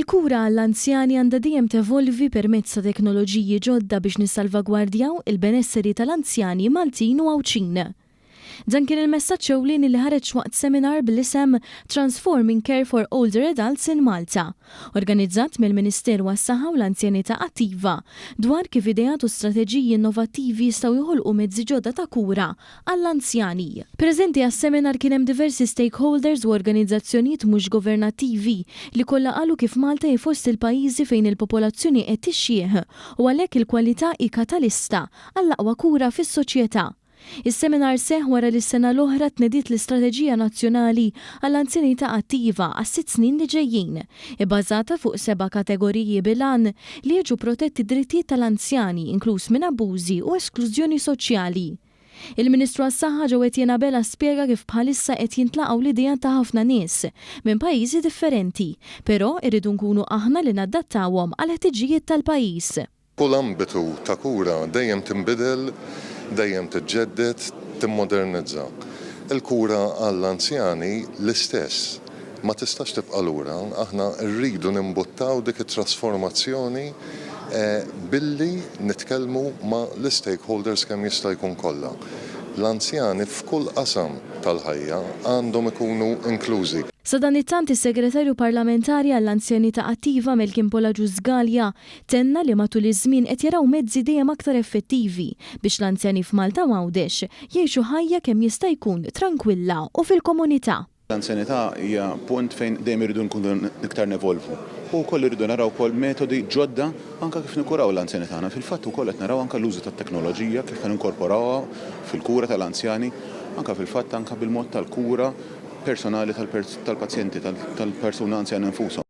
Il-kura għall-anzjani għandha dejjem tevolvi permezz ta' teknoloġiji ġodda biex nissalvagwardjaw il-benesseri tal-anzjani Maltin u Għawċin. Dan kien il-messaġġ ewlieni li ħareġ waqt seminar bil-isem Transforming Care for Older Adults in Malta, organizzat mill-Ministeru għas-Saħħa u l-Anzjanità Attiva dwar kif ideat u strateġiji innovattivi jistgħu joħolqu mezzi ġodda ta' kura għall-anzjani. Preżenti għas-seminar kien hemm diversi stakeholders u organizzazzjonijiet mhux governattivi li kollha qalu kif Malta hi fost il-pajjiżi fejn il-popolazzjoni qed tixjieħ u għalhekk il-kwalità hi katalista għall-aqwa kura fis-soċjetà. Is-seminar seħ wara li s-sena l-oħra tnediet l-Istrateġija Nazzjonali għall-Anzjanità Attiva għas-6 snin li ġejjin, ibbażata fuq 7 kategoriji bil-għan li jiġu protetti drittijiet tal-anzjani, inkluż minn abbużi u esklużjoni soċjali. Il-Ministru għas-Saħħa Ġewett Bela spjega kif bħalissa qed jintlaqgħu l-idea ta' ħafna nies minn pajjiżi differenti, però irridu nkunu aħna li nadattawhom għal ħtiġijiet tal-pajjiż. Kull ambitu ta' kura dejjem tinbidel, dejjem tiġġedded, timmodernizza. Il-kura għall-anzjani l-istess. Ma tistax tibqa' lura, aħna rridu nimbuttaw dik it-trasformazzjoni billi nitkellmu ma' l-stakeholders kemm jista' jkun kollha. L-anzjani f'kull qasam tal-ħajja għandhom ikunu inklużi. Sa dan it-tant is-Segretarju Parlamentari għall-Anzjanità Attiva Melkin Polaġu Żgalja tenna li matul iż-żmien qed jaraw mezzi dejjem aktar effettivi biex l-anzjani f'Malta u Għawdex jgħixu ħajja kemm jista' jkun tranquilla u fil-komunità. L-anzjanità hija punt fejn dejjem irridu nkunu iktar nevolvu. U wkoll irridu naraw ukoll metodi ġodda anke kif nikuraw l-anzjani tagħna. Fil-fatt ukoll qed naraw anke l-użu tat-teknoloġija kif inkorporawha fil-kura tal-anzjani, anke fil-fatt anke bil-mod tal-kura personali tal-pazjenti, tal-persuna anzjana infushom.